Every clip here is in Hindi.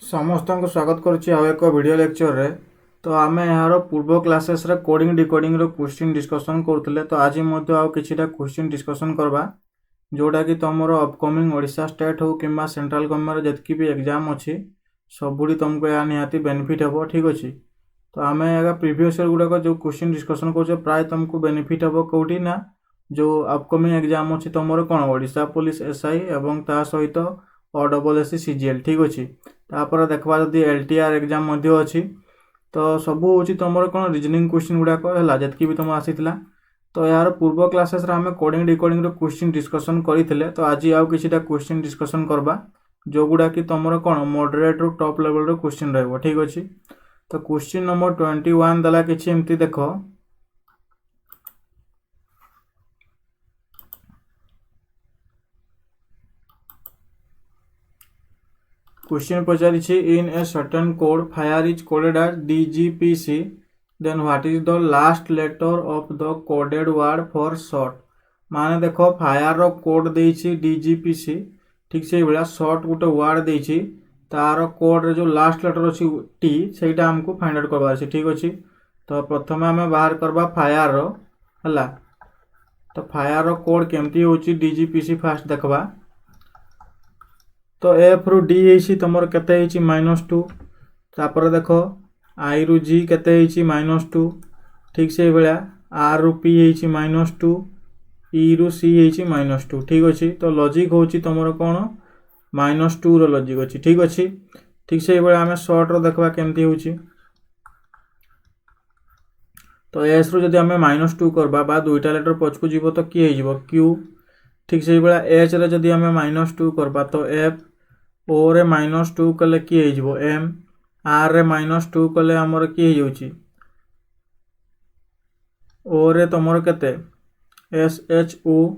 समस्त को स्वागत करुच्ची आउ एक वीडियो लेक्चर रे। तो आम यार पूर्व क्लासेस रे कोडिंग डिकोडिंग रो क्वेश्चन डिस्कशन करते। तो आज आउ किछिटा क्वेश्चन डिस्कशन करबा जोटा कि तुमर अपकमिंग ओडिशा स्टेट हो कि सेंट्रल गवर्नमेंट जितकी भी एग्जाम अच्छी सबुड़ी तुमको या निहाती बेनिफिट हे। ठीक अच्छे। तो आम आगे प्रीवियस ईयर गुड़ाक जो क्वेश्चन डिस्कशन कर प्राय तुमको बेनिफिट हे कौटी ना जो अपकमिंग एग्जाम अच्छी तुम कौन ओडिशा पुलिस एसआई एवं ता सहित OSSC CGL। ठीक अच्छे। तापर देखा जदि LTR एग्जाम अच्छी तो सब हूँ तुम कौन रिजनिंग क्वेश्चन गुड़ाक है जितकी भी तुम आसी। तो यार पूर्व क्लासेस आम कोडिंग डिकोडिंग क्वेश्चन डिस्कशन करते। तो आज आउ कि क्वेश्चन डिस्कशन करवा जो गुड़ा कि तुम कौन मॉडरेट रू टॉप लेवल क्वेश्चन रही। ठीक अच्छे। तो क्वेश्चन नंबर 21 देला कि एमती देख क्वेश्चन पचारि in a certain code fire is coded as DGPC then what is the last letter of the coded word for short. माने देखो फायर रो कोड देछि DGPC ठीक से भाया शॉर्ट गोटे वर्ड देछि तार कोड रे जो लास्ट लेटर अछि T सेटा हमको फाइंड आउट करबार अछि। ठीक अछि। तो प्रथम आम बाहर करबा फायर रो हला। तो फायर रो कोड केमती होछि DGPC फास्ट देखबा। तो एफ रु डी है तुम केते -2 तापर देख आई रु जी केते -2 ठीक से भाया आर रु पी है -2 ई रु सी है -2। ठीक अच्छे। तो लॉजिक हूँ तुम कौन -2 रो लॉजिक अच्छी। ठीक अच्छे। ठीक से भाया आम शॉर्ट रो देखा केमती होची। तो एस रु जदि आम -2 करबा दुईटा लेटर पछकू जीव तो किए हो क्यू। ठीक से भाया एच रे जदि आम -2 करबा तो एफ ओ रे -2 कले किए हो एम आर रे -2 कले आमर किए होची ओ रे तुमर केते SHO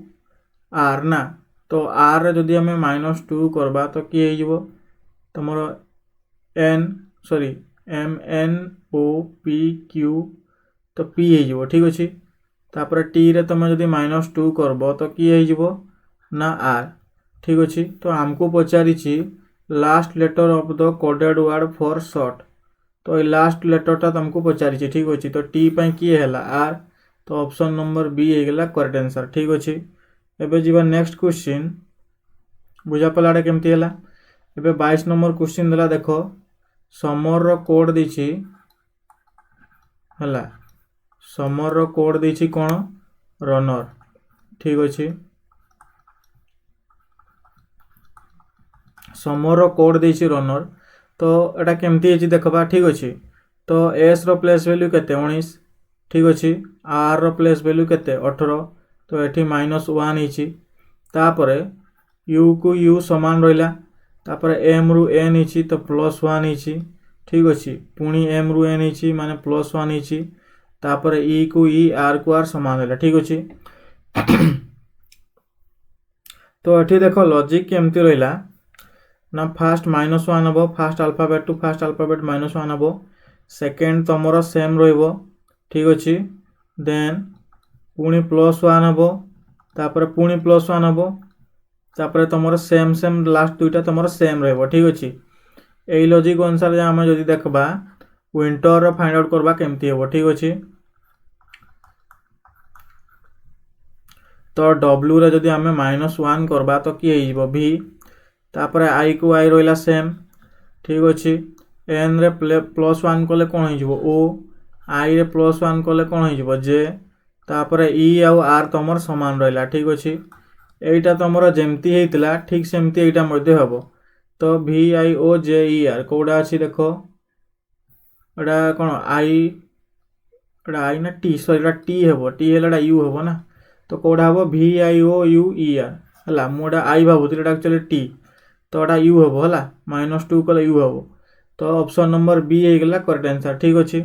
R ना। तो आर रे जदि आम -2 करबा तो किए हो तुमर एन सॉरी MNOPQ तो पी हो। ठीक अच्छे। तापर टी रे तुम जदि -2 करब तो किए हो ना आर। ठीक अच्छे। तो आमको पचारि last letter of the coded word for short. तो ये लास्ट लेटरटा तुमको पचारि। ठीक अच्छे। तो टी पाई किए है आर। तो ऑप्शन नंबर बी होगा करेक्ट आंसर। ठीक अच्छे। एबे जीवा नेक्स्ट क्वेश्चन बुझा पलाटा केमती है। एबे 22 नंबर क्वेश्चन देला देख समर रो कोड देछि हला। समर रो कोड देछि कौन रनर। ठीक अच्छे। समर रो कोड देछि रनर। तो एटा केमती है देखबा। ठीक अच्छे। तो एस रो प्लेस वैल्यू केते 19। ठीक अच्छे। आर रो प्लेस वैल्यू केते 18। तो एठी -1 हिची। तापरे यू को यू समान रहिला। तापरे एम रु एन हिची तो +1 हिची। ठीक अच्छे। पुणी एम रु एन हिची माने +1 हिची। तापरे ई को ई आर को आर समान रहिला। ठीक अच्छे। तो एठी देखो लॉजिक केमती रहिला ना फास्ट -1 हम first alphabet to first alphabet -1 हम सेकेंड तुमर सेम रहिबो। ठीक अच्छे। देन पुणी +1 हम तापर पुणी +1 हम तापर तुमर सेम सेम लास्ट दुईटा तुमर सेम रहिबो। ठीक अच्छे। यही लॉजिक अनुसार आम जदि देखबा विंटर फाइंड आउट करबा केमती हेबो। ठीक अच्छे। तो डब्ल्यू रे जदि आम -1 करबा तो किए हो भी। तापर आई को आई रहा सेम। ठीक अच्छे। एन रे +1 कले कौन हो ओ आई रे +1 कले कौन हो जे। तापर ई आउ आर तुमर समान रहा। ठीक अच्छे। एटा तुमर जेमती होता ठीक सेमती एटा मध्य हम। तो VIOJER कौटा अच्छी देख एटा कौन आई एटा आई ना टी सॉरी टी हम टी है यू हम ना। तो कौटा हम VIOUER है मुझे आई भावुली एक्चुअली टी। तो एटा यू हम है -2 कले यू हम। तो ऑप्शन नंबर बी होगा करेक्ट आंसर। ठीक अच्छे।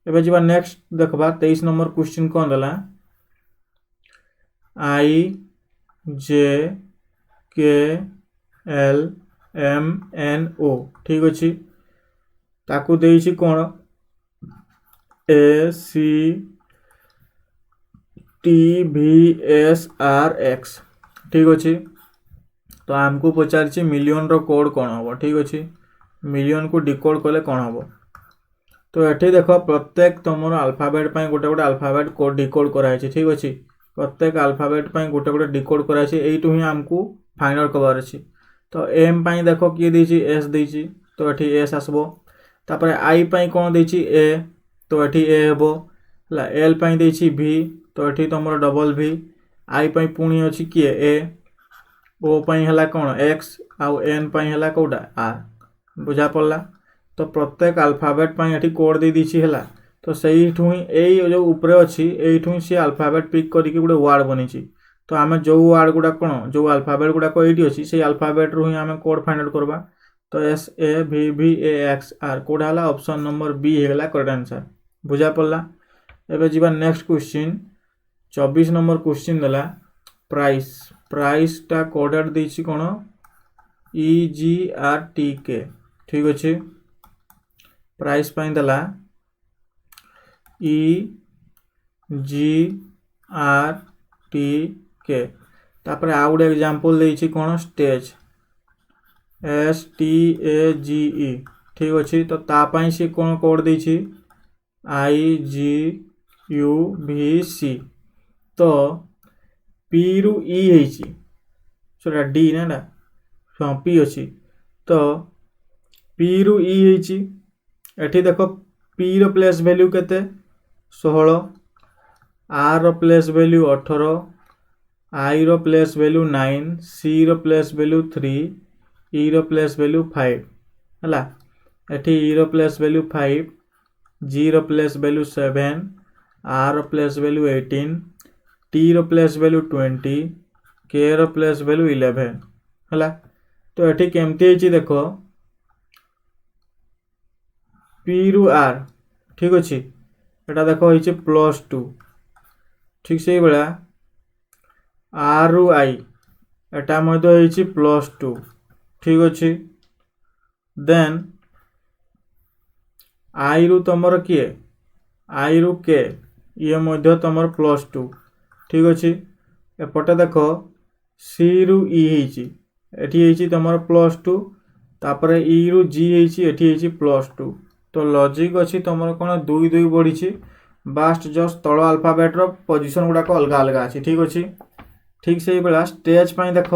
एबे जीवा नेक्स्ट देखबा 23 नंबर क्वेश्चन कौन देला IJKLMNO। ठीक अच्छे। ताकू देछि कौन ACTVSRX। ठीक अच्छे। तो आमको पचारि मिलियन रो कोड कौन हम। ठीक अच्छे। मिलियन को डिकोड कले कौन हम। तो ये देख प्रत्येक तुम अल्फाबेट गोटे गोटे अल्फाबेट कोड डिकोड कराई ठीक अच्छे। प्रत्येक अल्फाबेट गोटे गोटे डिकोड कराई एटू ही आमको फाइंड आउट करवार अच्छी। तो एम देख किए देसी एस देसी तो ये एस आसबो। तापर आई कौन देसी ए तो ये ए हे। एल देसी भी तो ये तुम डबल भी। आई पुणी अच्छी किए ए। ओ है कौन एक्स आउ एन है कौटा आर। बुझा पड़ा। तो प्रत्येक अल्फाबेट ये कोड दे दीची है। तो सही ही यही जो ऊपर अच्छी यही सी अल्फाबेट पिक करके गोटे वार्ड बनी। तो आम जो वार्ड गुड़ा कौन जो अल्फाबेट गुड़ाक ये अच्छी से अल्फाबेट रू ही आम कोड फाइंड आउट करवा। तो एस ए भी ए एक्स आर कोड़ा है ऑप्शन नंबर बी होगा करेक्ट आंसर। बुझा पड़ा। एबे जीवा नेक्स्ट क्वेश्चन 24 नंबर क्वेश्चन देला प्राइस। प्राइस टा कोडेड देछि कोन EGRTK ठीक अच्छे। प्राइस देला EGRTK। तापर आउ गोटे एग्जांपल देछि कोन स्टेज STAGE ठीक अच्छे। तो तापाई से कौन कोड देछि IGUVC। तो पी रु ई है डी ना हाँ पी अच्छी। तो पी रु ई एठी देख पी रो प्लेस वैल्यू केते 16 आर रो प्लेस वैल्यू 18 आई रो प्लेस वैल्यू 9 सी रो प्लेस वैल्यू 3 ई रो प्लेस वैल्यू 5 है। एठी ई रो प्लेस वैल्यू 5 जी रो प्लेस वैल्यू 7 आर रो प्लेस वैल्यू 18 टी रो प्लेस वैल्यू 20 के रो प्लेस वैल्यू 11 है। तो ये केमती देख पी रु आर ठीक अच्छे। यहाँ देख ये +2 ठीक से भाया आर रु आई एटा +2 ठीक अच्छे। देन आई रु तुमर किए आई रु के ये तुम +2 ठीक अच्छे। एपटे देख सी रु ई एटी तुम +2 तापर ई रु जी एटी +2। तो लॉजिक अच्छी तुम कौन 2 2 बढ़ी बास्ट जस्ट तल अल्फाबेट रो पोजीशन गुड़ाक अलग अलग अच्छी ठीक अच्छे। ठीक से भाया स्टेज देख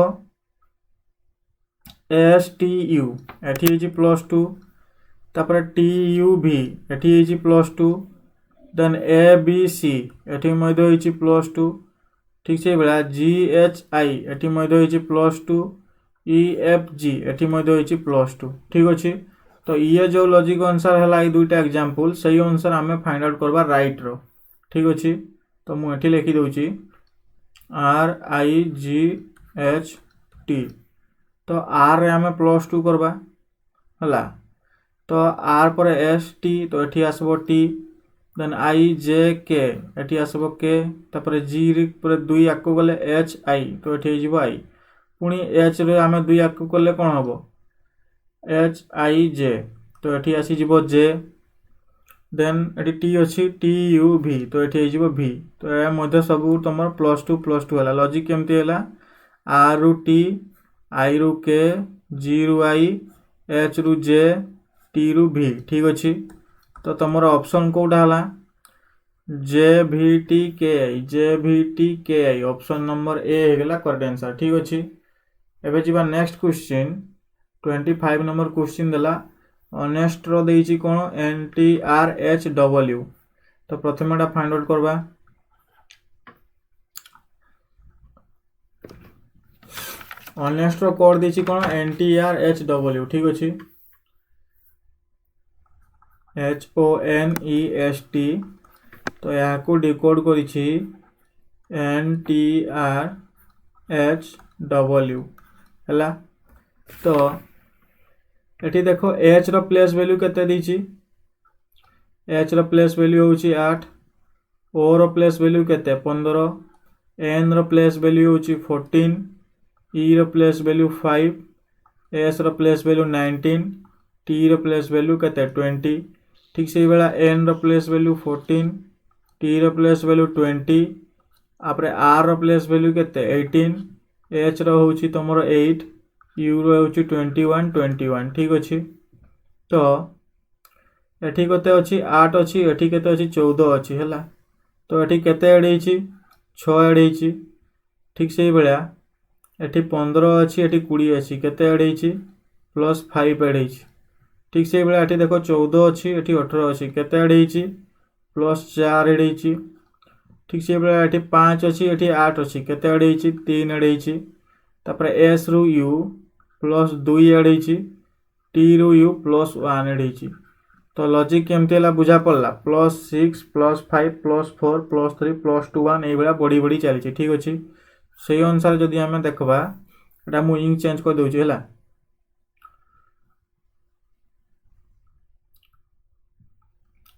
STU एटी +2 तापर TUV एटी +2 देन ABC एटी +2 ठीक से भाया GHI एटी +2 EFG एटी +2 ठीक अच्छे। तो ये जो लॉजिक अनुसार है ये दुईटा एग्जांपल सही अनुसार आम फाइंड आउट करवा राइट रो ठीक अच्छे। तो मुझे लिखी दूची RIGHT। तो आर रे आम +2 करवा है। तो आर पर ST तो ये आसब T देन IJK एटी आसब K तापर G पर 2 आगे गले HI तो ये आई पुणी H रे आम 2 आगे गले कौन हम HIJ तो ये आसीज J देन ये T अच्छी TUV तो ये V। तो यह सब तुम +2 है। लॉजिक केमती है आर रु T आई रु K G रु I H रु J T रु V ठीक अच्छे। तो तुम ऑप्शन कौटा है JVTKI ऑप्शन नंबर ए होगा करेक्ट आंसर ठीक अच्छे। एबे जीवा नेक्स्ट क्वेश्चन 25 नंबर क्वेश्चन देला ऑनेस्ट रो देइची कोन NTRHW। तो प्रथम एटा फाइंड आउट करवा। ऑनेस्ट रो कोड देइची कोन NTRHW ठीक अच्छे HONEST। तो यहाँ को डिकोड करिछि NTRHW है। तो ये देख H रो प्लेस वैल्यू केते दीची H रो प्लेस वैल्यू होची 8 O रो प्लेस वैल्यू केते 15 N रो प्लेस वैल्यू होची 14 E रो प्लेस वैल्यू 5 S रो प्लेस वैल्यू 19 T रो प्लेस वैल्यू केते 20 ठीक से बेला N रो प्लेस वैल्यू 14 T रो प्लेस वैल्यू 20 आपरे R रो प्लेस वैल्यू केते 18 H रो होची तमरो 8 U रो होची 21 ठीक अच्छे। तो एठी केते अछि 8 अछि एठी केते अछि 14 अछि हैला तो एठी केते ऐड हेछि 6 ऐड हेछि ठीक सेही बेला एठी 15 अछि एठी 20 अछि केते ऐड हेछि +5 ऐड हेछि ठीक सेही बेला एठी देखो 14 अछि एठी 18 अछि केते ऐड हेछि +4 ऐड हेछि ठीक सेही बेला एठी 5 अछि एठी 8 अछि केते ऐड हेछि 3 ऐड हेछि तापर s रु u +2 ऐड हेछि t रु u +1 ऐड हेछि तो लॉजिक केमती है बुझा पड़ा +6 +5 +4 +3 +2 1 ये बढ़ी बढ़ी चली ठीक अच्छे से अनुसार जदि आम देखा एटा मु इंक चेंज कर दूची है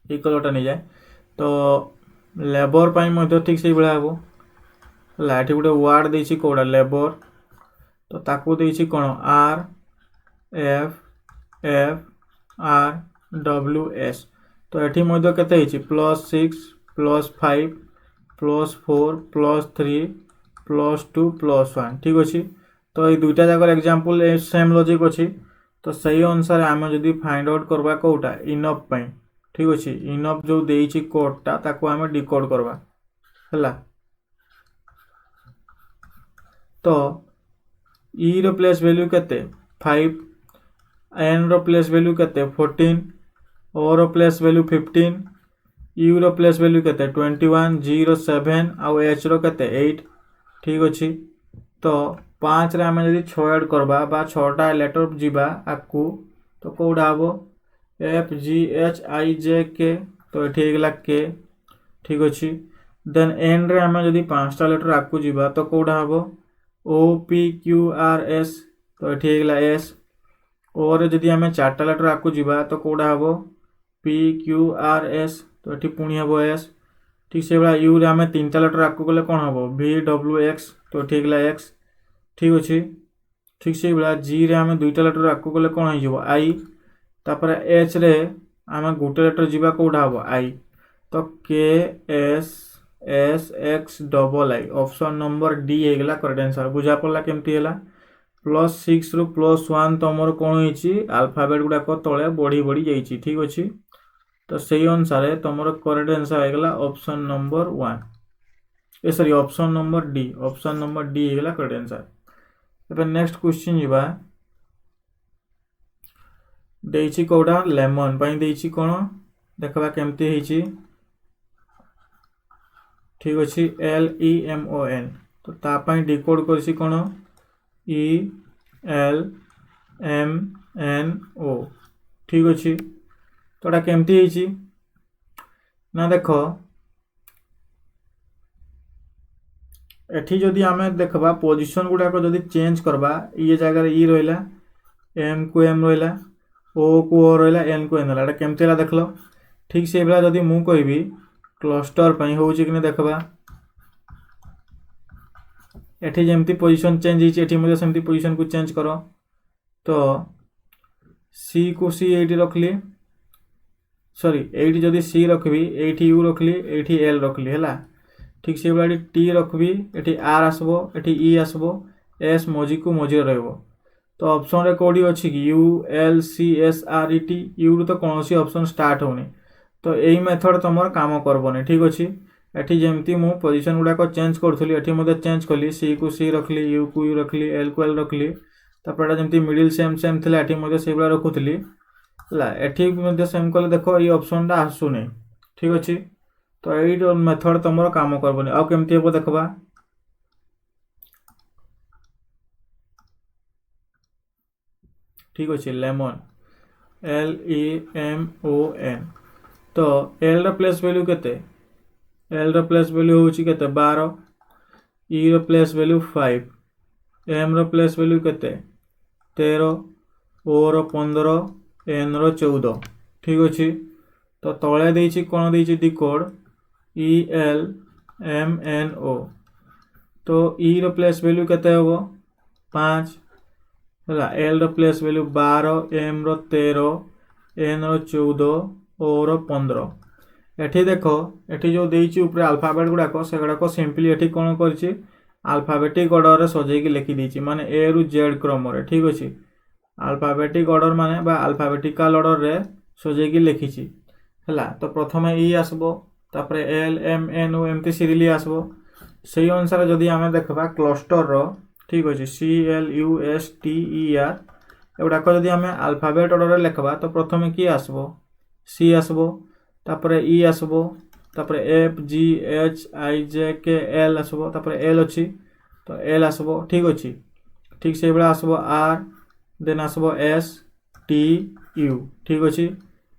ये कलरटा नहीं जाए तो लेबर पाई ठीक से भाया हम है ये गोटे वार्ड देसी कौड़ा लेबर तो ताकू देसी कौन R F F R WS तो एठी मध्य केते हिची +6 +5 +4 +3 +2 +1 ठीक अछि तो ये दुईटा जाकर एग्जांपल सेम लॉजिक अछि तो सही अनुसार आम जदि फाइंड आउट करबा कोटा इनफ पई ठीक अछि इनफ जो देइछि कोडटा ताको आम डिकोड करबा हला तो e रो प्लेस वैल्यू केते 5 n रो प्लेस वैल्यू केते 14 O रो प्लेस वैल्यू 15 U रो प्लेस वैल्यू केते 21 G रो 7 आउ H रो केते 8 ठीक अछि तो 5 रे हम यदि 6 ऐड करबा बा 6टा लेटर जीवा आकू तो कोडा हबो F G H I J K तो एठी गेला K ठीक अछि देन N रे हम यदि 5टा लेटर आकू जीवा तो कोडा हबो O P Q R S तो एठी गेला S O रे यदि हम 4टा लेटर आकू जीवा तो कोडा हबो P Q R S तो ये पुणी हम S ठीक से भाई U रे आम 3टा लेटर आगू गले कौन हम V W X तो ठीक है X ठीक अच्छे ठीक से भाई G रे आम 2टा लेटर आगू गले कौन हो I तापर H रे आम गोटे लेटर जीवा कौटा हम I तो K S S X I option number D होगा करेक्ट आंसर बुझा पड़ा केमती है +6 रु +1 तुम कौन हो अल्फाबेट गुड़ाक तले बढ़ी बढ़ी जाइए ठीक अच्छे तो सही अनुसार तुम करेक्ट आंसर होगा option number 1 sorry option number D option number D होगा करेक्ट आंसर एबे नेक्स्ट क्वेश्चन जीवा देइछि कोडा लेमन पई देइछि कोन देखबा केमती हेछि ठीक अछि LEMON तो ता पई डिकोड करछि कोन ELMNO ठीक अछि तोटा केमती हेछि ना देखो एठी जदि आमे देखबा पोजीशन गुडा को जदि चेंज करबा ये जगह रे ई रहला M को M रहला O को O रहला N को N रहला एटा केमती ला देखलो ठीक से बेला जदि मु कहबी क्लस्टर पई होउछि कि ने देखबा एठी जेमती पोजीशन चेंज हिछि एठी मध्ये सेमती पोजीशन को चेंज करो तो C को C एठी रखली सॉरी एठी जदि C रखबी एठी U रखली एठी L रखली हैला ठीक से बेला T रखबी एठी R आसबो एठी E आसबो S मोजी को मोजी रहबो तो ऑप्शन रे कोडी अछि कि U L C S R E T U तो कोनोसी ऑप्शन स्टार्ट होनी तो एई मेथड तमर काम करबोनी ठीक अछि एठी जेमती मु पोजीशन गुडा को चेंज करथली एठी मध्ये चेंज कली C को C रखली U को U रखली L को L रखली तापर जेमती मिडिल सेम सेम थिला एठी मध्ये सेबला रखुथली ला एठी मध्ये सेम कले देखो ई ऑप्शन टा आसुनी ठीक अछि तो एई मेथड तमर काम करबोनी आ केमती हेबो देखबा ठीक अछि लेमन LEMON तो L रो प्लेस वैल्यू केते L रो प्लेस वैल्यू होछि केते 12 E रो प्लेस वैल्यू 5 M रो प्लेस वैल्यू केते 13 O रो 15 N रो 14 ठीक अछि तो तळे देइछि कोन देइछि डिकोड ELMNO तो E रो प्लेस वैल्यू केते होबो 5 हला L रो प्लेस वैल्यू 12 M रो 13 N रो 14 O रो 15 एठी देखो एठी जो देइछि ऊपर अल्फाबेट गुडाको से गुडाको सिंपली एठी कोन करछि अल्फाबेटिक ऑर्डर रे सजेई के लिखि दिछि माने A रु Z क्रम रे ठीक अछि अल्फाबेटिक ऑर्डर माने बा अल्फाबेटिकल ऑर्डर रे सजेकी लिखिछि हला। तो प्रथमे ई आसबो तापरे एल एम एन ओ एमती सीरियली आसबो। सेही अनुसार जदि आमे देखबा क्लस्टर रो ठीक अछि C L U S T E R एगुड़ाक जदि आमे अल्फाबेट ऑर्डर रे लिखबा तो प्रथमे की आसबो सी आसबो तापरे ई आसबो तापरे एफ जी एच आई जे के एल आसबो तापरे एल अछि तो एल आसबो ठीक अछि। ठीक से बेला आसबो आर देन आसबो एस टी यू ठीक अछि।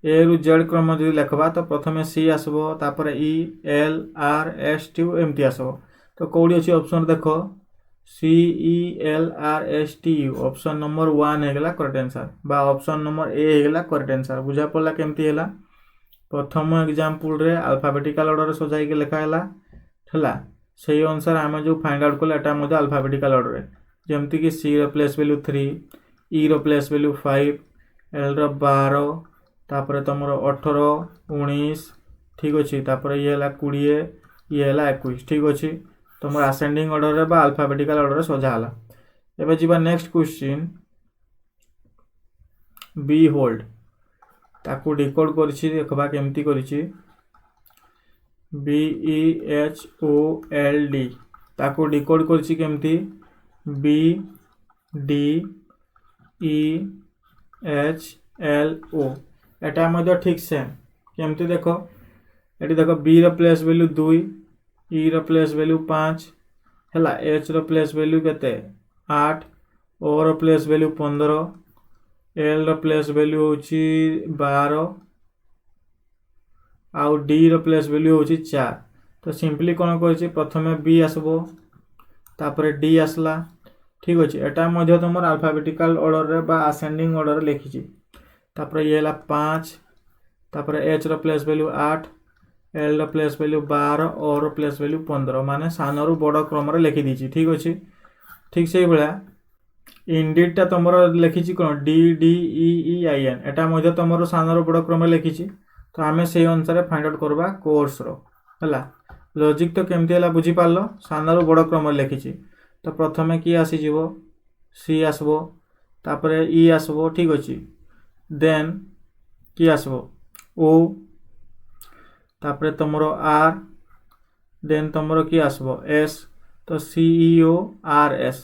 ए रु जेड क्रम जदि लिखबा तो प्रथमे सी आसबो तापरे E L R S T U एमती आसबो। तो कोडी अछि ऑप्शन देखो C E L R S T U option number 1 हेगला करेक्ट आंसर बा ऑप्शन नंबर ए हेगला करेक्ट आंसर। बुझा पड़ला केमती हेला। प्रथम एग्जांपल रे अल्फाबेटिकल ऑर्डर रे सजाई के लिखा हेला हला। सेही अनुसार आमे जो फाइंड आउट करले एटा मध्ये अल्फाबेटिकल ऑर्डर रे जेमति कि सी रो प्लेस वैल्यू 3 ई रो प्लेस वैल्यू 5 एल रो 12 तापरे तमरो 18 19 ठीक अछि तापरे ये हला 20 ये हला 21 ठीक अछि। तमरो असेंडिंग ऑर्डर रे बा अल्फाबेटिकल ऑर्डर रे सजा हला। एबे जीवा नेक्स्ट क्वेश्चन बी होल्ड ताकू डिकोड करछि देखबा केमती करछि B E H O L D ताकू डिकोड करछि केमती B D E H L O एटा मध्ये ठीक से केमती देखो एटी देखो बी रो प्लेस वैल्यू 2 ई रो प्लेस वैल्यू 5 हला एच रो प्लेस वैल्यू केते 8 ओ रो प्लेस वैल्यू 15 एल रो प्लेस वैल्यू होची 12 आउ डी रो प्लेस वैल्यू होची 4। तो सिंपली कोन करछि प्रथमे बी आसबो तापरे डी आसला ठीक अछि। एटा मध्ये तमर अल्फाबेटिकल ऑर्डर रे बा असेंडिंग ऑर्डर रे लिखिछि तापरे ये हला 5 तापरे एच रो प्लेस वैल्यू 8 एल रो प्लेस वैल्यू 12 ओ रो प्लेस वैल्यू 15 माने सानरु बड़ क्रम रे लिखि दिछि ठीक अछि। ठीक सेही बेला इंडिट ता तमरो लिखिछि कोन D D E E I N एटा मध्ये तमरो सानरु बड़ क्रम रे लिखिछि। तो आमे सेही अनुसार फाइंड आउट करबा कोर्स रो हला। लॉजिक तो केमती हला बुझी पारलो सानरु बड़ क्रम रे लिखिछि। तो प्रथमे की आसी जीवो सी आसबो तापरे ई आसबो ठीक अछि देन की आसबो ओ तापरे तमरो आर देन तमरो की आसबो एस तो सी ई ओ आर एस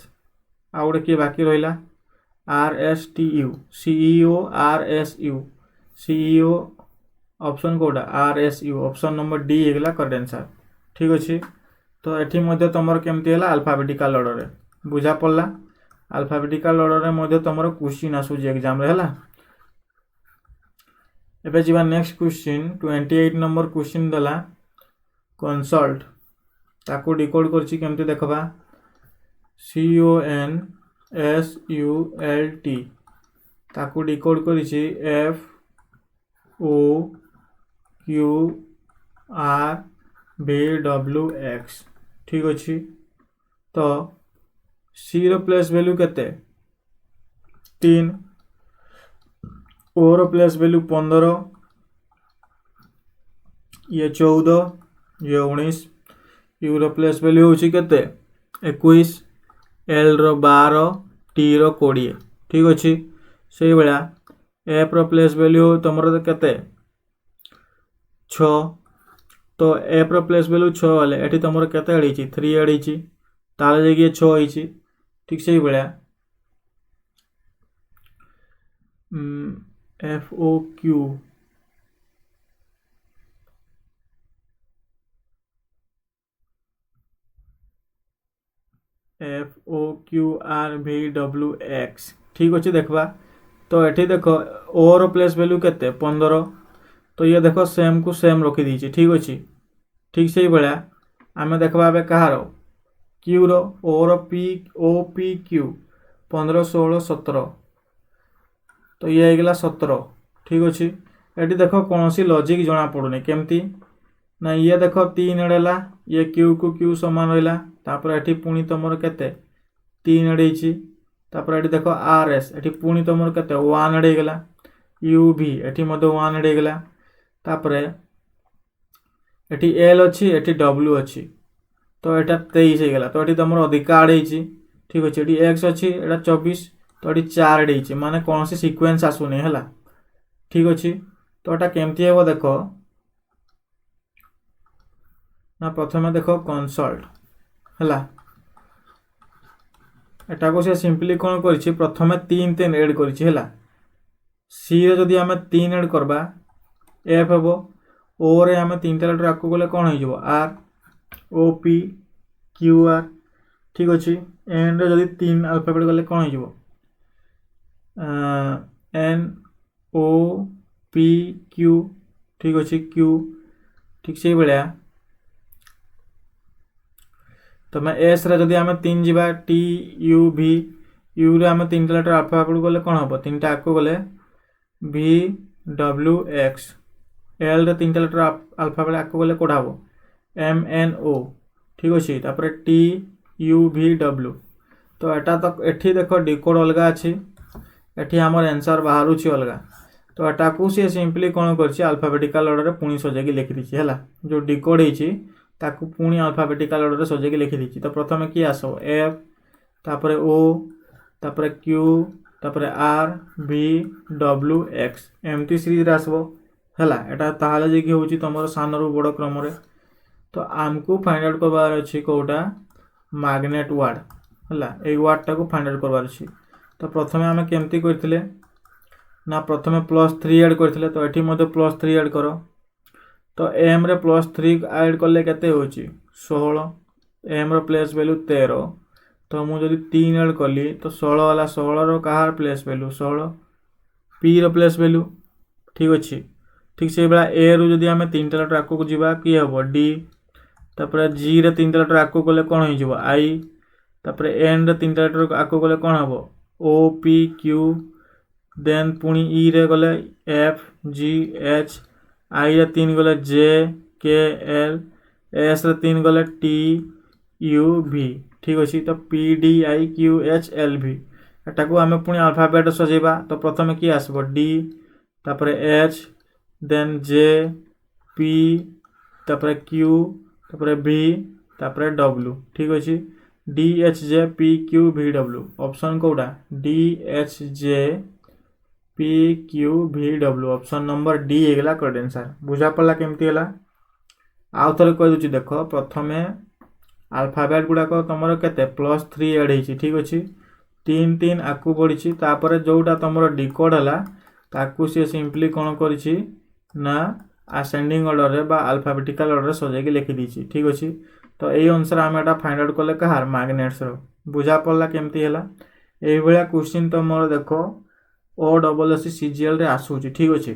आउडे की बाकी रहिला R S T U C E O R S U C E O option कोडा R S U option number D हेगला करेक्ट आंसर ठीक अछि। तो एठी मध्ये तमरो केमती हला अल्फाबेटिकल ऑर्डर रे बुझा पड़ला। अल्फाबेटिकल ऑर्डर रे मध्ये तमरो क्वेश्चन आसु जे एग्जाम रे हला। एबे जीवा नेक्स्ट क्वेश्चन 28 नंबर क्वेश्चन दला कंसल्ट ताकू डिकोड करछि केमती देखबा C O N S U L T ताकू डिकोड करछि F O Q R B W X ठीक अछि। तो सी रो प्लेस वैल्यू केते 3 ओ रो प्लेस वैल्यू 15 ये 14 ये 19 यू रो प्लेस वैल्यू होछि केते 21 एल रो 12 टी रो 20 ठीक अछि। सेही बेला एफ रो प्लेस वैल्यू तमरो केते 6 तो एफ रो प्लेस वैल्यू 6 वाले एठी तमरो केते अडीची 3 अडीची ताले जेकी 6 होईची ठीक सेही बेला F O Q F O Q R V W X ठीक अच्छे देखबा। तो एठी देखो ओ रो प्लेस वैल्यू केते 15 तो ये देखो सेम को सेम रखी दीची ठीक अच्छे। ठीक से ही बेला आमे देखबा बे कहार क्यू रो ओ रो पी ओ पी क्यू 15 16 17 तो ये गला 17 ठीक अच्छे। एठी देखो कौन सी लॉजिक जना पड़ुनी केमती ना ये देखो 3 एडेला ये क्यू को क्यू समान रहिला तापर एठी पुणी तमर केते 3 एडैची तापर एठी देखो आर एस एठी पुणी तमर केते 1 एडै गेला यू भी एठी मधे 1 एडै गेला तापर एठी एल अछि एठी डब्ल्यू अछि तो एटा 23 हे गेला तो एठी तमर अधिका एडैची ठीक अछि। एठी एक्स अछि एटा 24 तो ये 4 देइछि माने कोनोसी सीक्वेंस आसुनी हला ठीक अछि तो एटा केमती हेबो देखो ना प्रथमे देखो कंसोल्ट हला एटा को से सिंपली कोन करछि प्रथमे 3 ऐड करछि हला सी रे जदि हमें 3 ऐड करबा एफ हेबो ओ रे हमें 3 टा लेटर आकु गले कोन होई जबो आर ओ पी क्यू आर ठीक अछि एन रे जदि 3 अल्फाबेट गले कोन होई जबो एन ओ पी क्यू ठीक अच्छे क्यू ठीक से भाया तो मैं एस रे जदि आम 3 जीवा टी यू भी यू रे आम 3 लेटर अल्फाबेट गले कौन हम 3 टा आको गले भी डब्ल्यू एक्स एल रे 3 लेटर अल्फाबेट आको गले कोड हम एम एन ओ ठीक अच्छे तापर टी यू भी डब्ल्यू तो एटा तो एठी देखो डिकोड अलग अच्छी एठी हमर आंसर बाहर अलग तो एटा को सी सिंपली कौन कर अल्फाबेटिकल ऑर्डर पुणी सजेकी लिखि दी है जो डिकोड होती ताकू पुणी अल्फाबेटिकल ऑर्डर सजेकी लिखि दी तो प्रथम किए आसो एफ तापर ओ तापर क्यू तापर आर बी डब्ल्यू एक्स एमती सीरीज आसबो हैला एटा ताहाले जे कि होची तमरो सान रु बड़ क्रम रे तो आमको फाइंड आउट करबार अछि कोटा मैग्नेट वर्ड हैला ए वर्ड टा को फाइंड आउट करबार अछि तो प्रथमे आमे केमती करथिले ना प्रथमे +3 ऐड करथिले तो एठी मध्ये +3 ऐड करो तो एम रे +3 ऐड करले केते होची 16 एम रो प्लेस वैल्यू 13 तो मु जदि 3 ऐड करली तो 16 वाला 16 रो कहार प्लेस वैल्यू 16 पी रो प्लेस वैल्यू ठीक अछि ठीक से बेला ए रो जदि हमें 3 टा लेटर आको को जीवा की हबो डी तापर जी रे 3 टा लेटर आको गले कोन होई जीवो आई तापर एन रे 3 टा लेटर आको गले कोन हबो ओ पी क्यू देन पुणी ई रे गले एफ जी एच आई रे 3 गले जे के एल एस रे 3 गले टी यू भी ठीक अछि तो P D I Q H L भी एटा को हमें पुणी अल्फाबेट सजेबा तो प्रथमे की आसबो डी तापर एच देन जे पी तापर क्यू तापर भी तापर डब्ल्यू ठीक अछि D H J P Q V W option कोडा D H J P Q V W option number D हेगला करेक्ट आंसर बुझा पड़ला केमती हैला आउ थरे कह दूची देखो प्रथमे अल्फाबेट गुडा को तमरो केते +3 ऐड हेची ठीक अछि 3 आकु बढ़िची तापर जोटा तमरो डिकोड हला ताकू से सिंपली कोन करिची ना असेंडिंग ऑर्डर रे बा अल्फाबेटिकल ऑर्डर सजे के लिखि दीची ठीक अछि तो एई अनुसार हम एटा फाइंड आउट करले कहार मैग्नेट्स रो बुझा पड़ला केमती हैला एई भलिया क्वेश्चन तमरो देखो ओ डबल एस सीजीएल रे आसुची ठीक अछि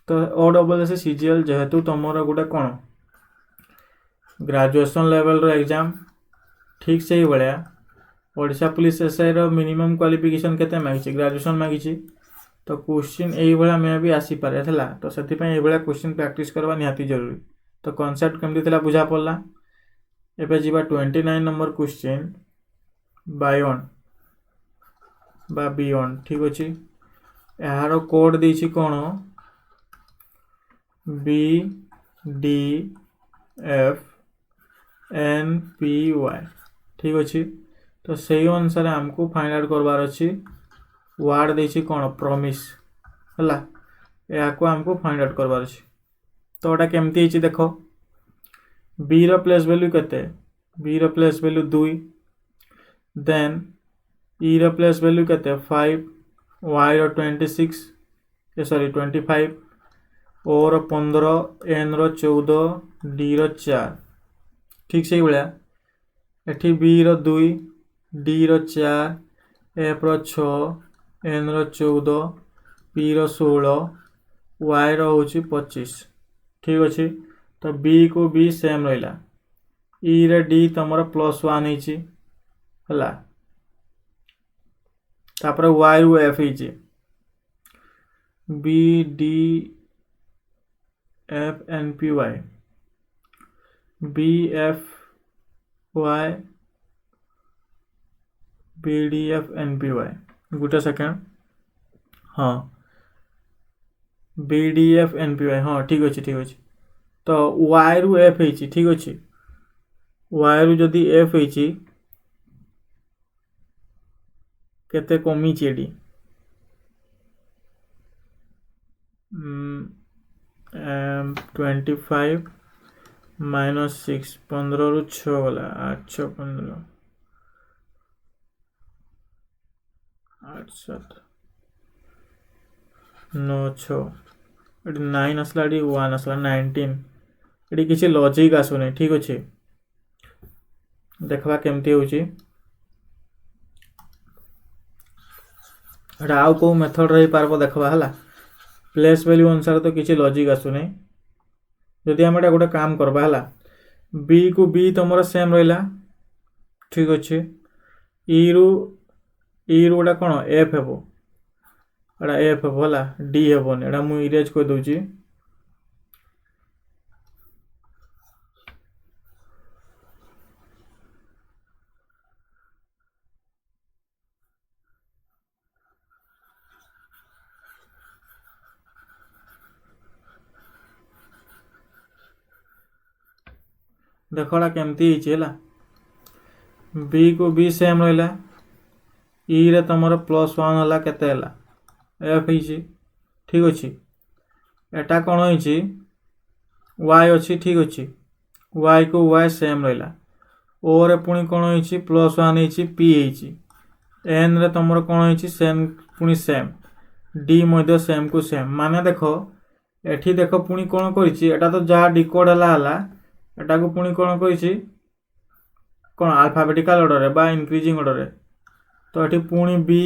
तो ओ डबल एस सीजीएल जेहेतु तमरो गुटे कोन ग्रेजुएशन लेवल रो एग्जाम ठीक से ही भलिया ओडिशा पुलिस एसआई रो मिनिमम क्वालिफिकेशन केते मागिची ग्रेजुएशन मागिची तो क्वेश्चन एई भलिया मे भी आसी पारे हला तो सेति पय एई भलिया क्वेश्चन प्रैक्टिस करबा निहाती जरूरी तो कांसेप्ट केमती थिला बुझा पड़ला एबे जीवा 29 नंबर क्वेश्चन बायोन बा बियॉन्ड ठीक अछि यार कोड देछि कोन B D F N P Y ठीक अछि तो सही अनुसार हमको फाइंड आउट करबार अछि वर्ड देछि कोन प्रॉमिस हला या को हमको फाइंड आउट करबार अछि तो एटा केमती हिची देखो बी रो प्लेस वैल्यू केते बी रो प्लेस वैल्यू 2 देन ई रो प्लेस वैल्यू केते 5 वाई रो 26 सॉरी 25 ओ रो 15 एन रो 14 डी रो 4 ठीक से भलिया एठी बी रो 2 डी रो 4 एफ रो 6 एन रो 14 पी रो 16 वाई रो होची 25 ठीक अछि तो बी को बी सेम रहिला ई रे डी तमरो +1 हिची हला तापर वाई रो एफ हिची B D F N P Y B F Y B D F N P Y गुटे सेकेंड हाँ B D F N P Y हाँ ठीक अच्छे तो वाई रु एफ हिची ठीक अच्छे वाई रु जदि एफ हिची केते कमी एडी 25 -6 15 रु 6 गला 8 6 15 8 7 9 6 एटी 9 आसला एटी 1 आसला 19 एटी किसी लॉजिक आसुनी ठीक अच्छे देखा केमती होची एटा आउ को मेथड रही पारबो देखबा हला प्लेस वैल्यू अनुसार तो किसी लॉजिक आसुनी जदि आम एटा गोटे काम करबा हला बी को बी तुमर सेम रहिला ठीक अच्छे ई रु गोटा कौन एफ हेबो एटा एफ हेबो हला डी हेबोनी एटा मु इरेज कर दउची देखड़ा केमती है बी को बी सेम रहा ई रे तुम +1 है केते एफ ही ठीक अच्छे एटा कौन हो वाई अच्छी ठीक अच्छे वाई को वाई सेम रहा ओ रे पुणी कौन हो +1 हो पी एन रे तुम कौन हो सेम पुणी सेम डी मध्य सेम को सेम माने देख एठी देख पुणी कौन कर तो जहाँ डिकोड है एटा को पुणी कौन कौन अल्फाबेटिकल ऑर्डर रे बा इंक्रीजिंग ऑर्डर रे तो एठी पुणी बी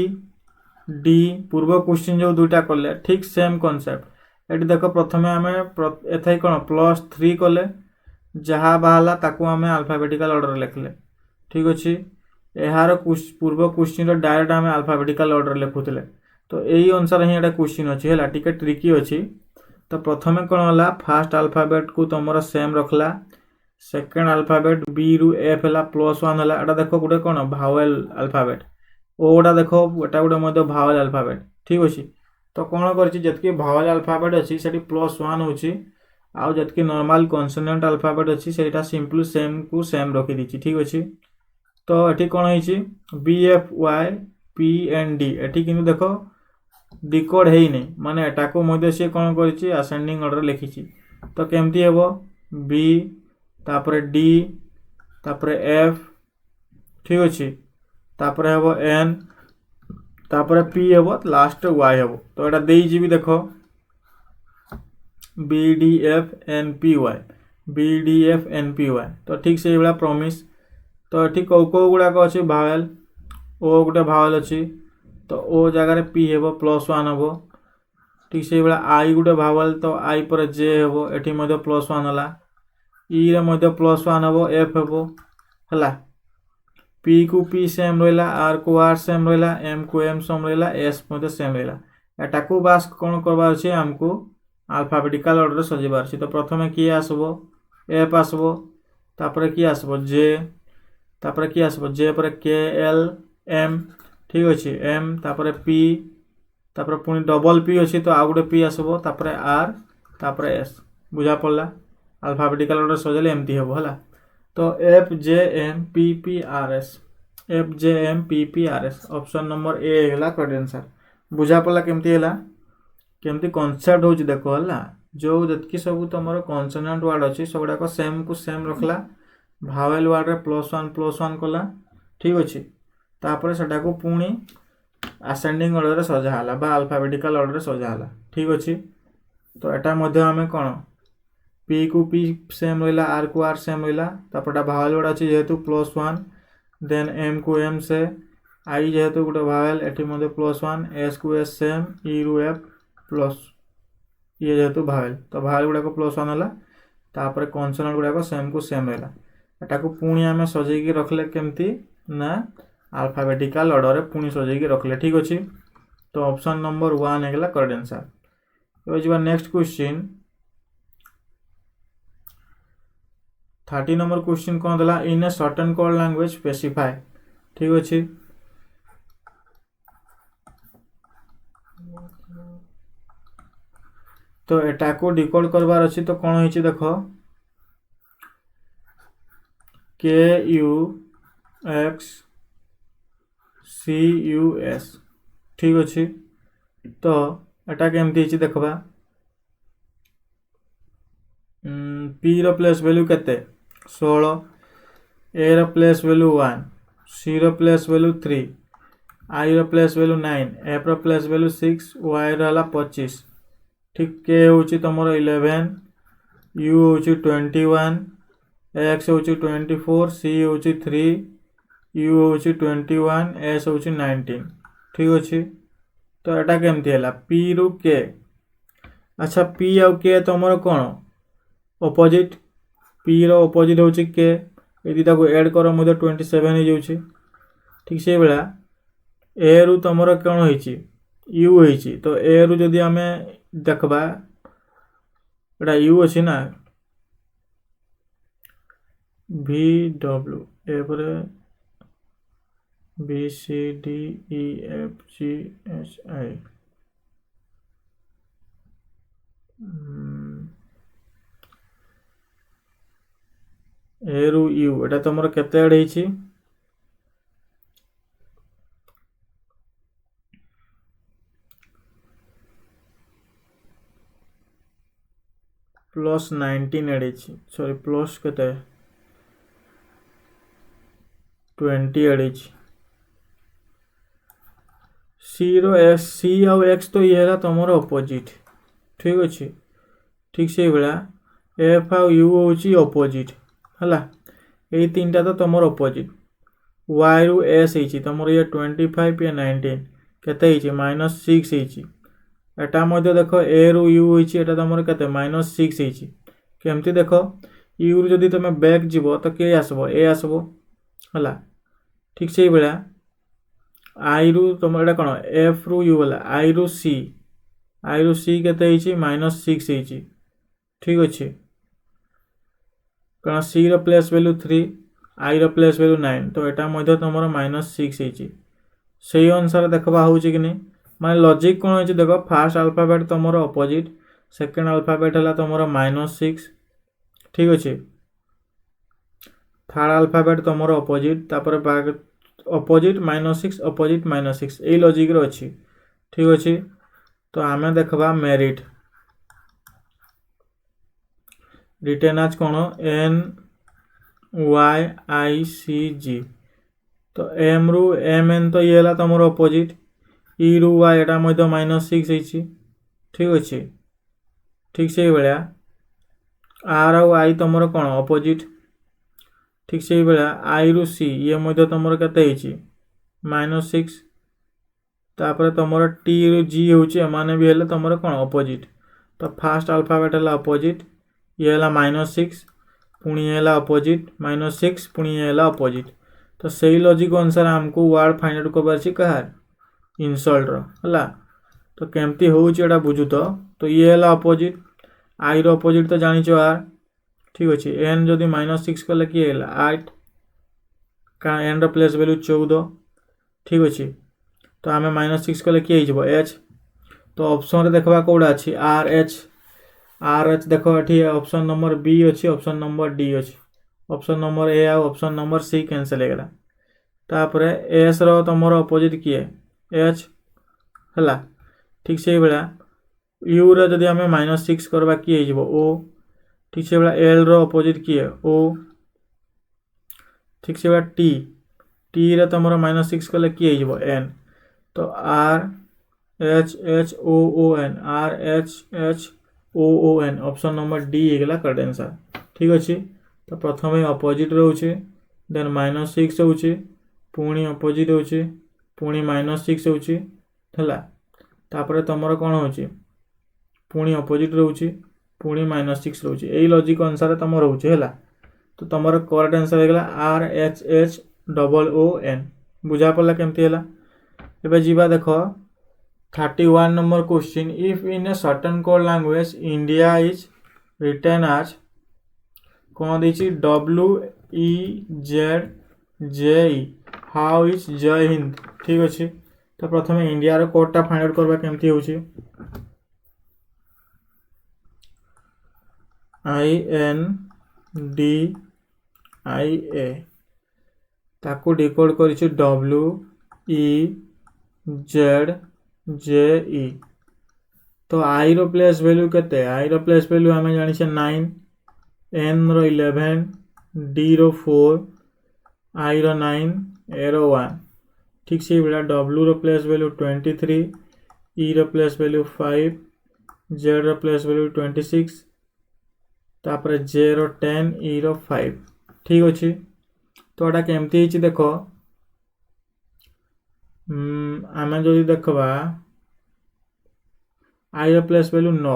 डी पूर्व क्वेश्चन जो दुईटा कले ठीक सेम कॉन्सेप्ट एठी देखो प्रथमे आमे एथाई कौन +3 कले जहाँ बाहला ताकू आमे अल्फाबेटिकल ऑर्डर लिखले ठीक अच्छे यार पूर्व क्वेश्चन डायरेक्ट आमे अल्फाबेटिकल ऑर्डर लिखुले तो यही अनुसार ही एटा क्वेश्चन अच्छी है टिके ट्रिकी अच्छी तो प्रथमे कौन है फास्ट अल्फाबेट को तुम सेम रखला सेकेंड अल्फाबेट बी रु एफ है +1 है एटा देखो गोटे कौन भावेल अल्फाबेट ओटा देखो एटा गोटे मध्य भावेल अल्फाबेट ठीक अच्छे तो कौन करके भावेल अल्फाबेट अच्छी से +1 होची आउ जतकी नॉर्मल कॉन्सोनेंट अल्फाबेट अच्छी से सिंपल सेम को सेम रखी दी ठीक अच्छे तो ये कौन है B F Y P N D एटी कि देखो डिकोड है नहीं माने एटा को मध्य सी कौन कर असेंडिंग ऑर्डर लिखी तो केमती हेबो बी तापरे डी तापरे एफ ठीक अच्छे तापरे हेबो एन तापरे पी हेबो लास्ट वाई हेबो तो एटा देई जीवी देखो B D F N P Y B D F N P Y तो ठीक से भाया प्रॉमिस तो ये कौ कौ गुड़ाक अच्छे भावेल ओ गोटे भावेल अच्छी तो ओ जगार पी हेबो +1 हेबो ठीक से भाया आई गोटे भावेल तो आई पर जे हेबो एठी मध्य +1 हला ई रे मध्य +1 हेबो एफ हेबो हला पी को पी सेम रहा आर को आर सेम रहा एम को एम सेम रहा एस मध्य सेम रहा एटा को बास कौन करबार अछि हमको अल्फाबेटिकल ऑर्डर सजेबार अछि तो प्रथमे की आसबो एफ आसबो तापरे की आसबो जे तापरे की आसबो जे पर के एल एम ठीक अच्छे एम तापरे पी तापरे पुणी डबल पी अच्छी तो आउ गोटे पी आसबो तापरे आर तापरे एस बुझा पड़ला अल्फाबेटिकल ऑर्डर सजेले एमती हेबो हला तो F J M P P R S F J M P P R S option number A है करेक्ट आंसर बुझा पड़ला केमती है केमती कॉन्सेप्ट हो देखो है जो जतकी सब तुम कॉन्सोनेंट वर्ड अच्छी सब गुड़ाक सेम को सेम रखला भावेल वर्ड रे +1 कला ठीक अच्छे तापर सेटा को पुणी असेंडिंग ऑर्डर रे सजाला बा अल्फाबेटिकल ऑर्डर रे सजाला ठीक अच्छे तो एटा मध्य आमे कौन पी को पी सेम रहा आर को आर सेम रहा तापर भावेल वर्ड अच्छी जेहेतु +1 देन एम को एम से आई जेहेतु गोटे भावेल एटी मध्य +1 एस को एस सेम ई रु एफ प्लस ये जेहेतु भावेल तो भावेल गुड़ाक +1 है तापर कॉन्सोनेंट गुड़ाक सेम को सेम रहा एटा को पुणी आमे सजेकी रखले केमती ना अल्फाबेटिकल ऑर्डर रे पुणी सजेकी रखले ठीक अच्छे तो ऑप्शन नंबर 1 है करेक्ट आंसर ये नेक्स्ट क्वेश्चन 30 नंबर क्वेश्चन कौन देला in a certain code language specify ठीक अच्छे तो एटा को डिकोड करबार अच्छी तो कौन होइछि देखो के यू एक्स CUS ठीक अच्छे। तो एटा केमती है देखा P रो प्लेस वैल्यू केते 16 A रो प्लेस वैल्यू 1 C रो प्लेस वैल्यू 3 I रो प्लेस वैल्यू 9 F रो प्लेस वैल्यू 6 Y रो हला 25 ठीक K होची तमरो 11 U होची 21 X होची 24 C होची 3 U होची 21 S होची 19 ठीक अच्छे। तो एटा केमती है P रु K अच्छा P आउ K तमरो कौन ऑपोजिट P रो ऑपोजिट होची K ए दिटा को ऐड करो मधे 27 हो जाउची ठीक से बेला A रु तमरो कोन होईची U होईची। तो A रु जदी हमें देखबा एटा U अछि ना V W ए पर B C D E F G H I A रु U एटा तमरो केते ऐड होईची प्लस 19 ऐड होईची सॉरी प्लस केते 20 ऐड होईची C रो S C आउ X तो ये है तमरो ऑपोजिट ठीक अच्छे। ठीक से बेला F आउ U होची ऑपोजिट हला ए तीनटा तो तमरो ऑपोजिट Y रु S होईची तमरो ये 25 या 19 केते होईची -6 होईची एटा मध्ये देखो A रु U होईची एटा तमरो केते -6 होईची केमती देखो U रु जदी तमे बैक जीवो तो के आसबो A आसबो हला ठीक से बेला I रु तमरो एटा कोन F रु U वाला I रु C केते होईची -6 होईची ठीक अच्छे। कारण C रो प्लेस वैल्यू 3 I रो प्लेस वैल्यू 9 तो एटा मध्ये तमरो -6 होईची सेही अनुसार देखबा होउची कि नै माने लॉजिक कोन होईची देखो फर्स्ट अल्फाबेट तमरो ऑपोजिट सेकंड अल्फाबेट हला तमरो -6 ठीक अच्छे। थर्ड अल्फाबेट तमरो ऑपोजिट तापर ऑपोजिट -6 ऑपोजिट -6 ए लॉजिक रो अछि ठीक अछि। तो आमे देखबा मेरिट रिटेन आज कोन N Y I C G तो M रु M N तो ये हला तमरो ऑपोजिट E रु Y एटा मध्ये -6 होईची ठीक अछि। ठीक से बेला R आउ I तमरो कोन ऑपोजिट ठीक से बेला I रु C ये मध्ये तमरो केते होईची -6 तापर तमरो T रु G होची माने भी हला तमरो कोन ऑपोजिट तो फर्स्ट अल्फाबेट हला ऑपोजिट ये हला -6 पुणी हला ऑपोजिट -6 पुणी हला ऑपोजिट तो सही लॉजिक अनुसार हमको वर्ड फाइंड आउट करबार छी कहार इंसल्ट रो हला। तो केमती होउची एटा बुझु तो ये हला ऑपोजिट I रो ऑपोजिट तो जानि छ R ठीक अछि। N जदी -6 कले की हला 8 का N रो प्लेस वैल्यू 14 ठीक अछि। तो हमें -6 कले की हे जबो H तो ऑप्शन रे देखबा कोडा अछि R H देखो एठी ऑप्शन नंबर B अछि ऑप्शन नंबर D अछि ऑप्शन नंबर A आ ऑप्शन नंबर C कैंसिल हेगला तापर S रो तमरो ऑपोजिट की है H हला ठीक से बेला U रे जदी हमें -6 करबा की हे जबो O ठीक से बेला L रो ऑपोजिट की है O ठीक से बेला T रे तमरो -6 कले की हे जबो N तो R H H O O N R H H O O N option number D हेगला करेक्ट आंसर ठीक अछि। तो प्रथमे ऑपोजिट रहउचे देन -6 होउचे पुणी ऑपोजिट होउचे पुणी -6 होउचे हला तापर तमरो कोन होउचे पुणी ऑपोजिट रहउचे पुणी -6 रहउचे एई लॉजिक अनुसार तमरो होउचे हला। तो तमरो करेक्ट आंसर हेगला R H H O O N बुझा पड़ला केमती हला। एबे जीवा देखो 31 number question if in a certain code language India is written as कौन देछि W E Z J E how is जय हिंद ठीक अछि। तो प्रथमे इंडिया रो कोड टा फाइंड आउट करबा केमती होछि INDIA ताको डिकोड करिछि W E Z J E तो I रो प्लेस वैल्यू केते I रो प्लेस वैल्यू आमे जानि छे 9 N रो 11 D रो 4 I रो 9 A रो 1 ठीक से बेला W रो प्लेस वैल्यू 23 E रो प्लेस वैल्यू 5 Z रो प्लेस वैल्यू 26 तापर J रो 10 E रो 5 ठीक अछि तो एटा केमती हिची देखो आमे जदि देखबा I रो प्लेस वैल्यू 9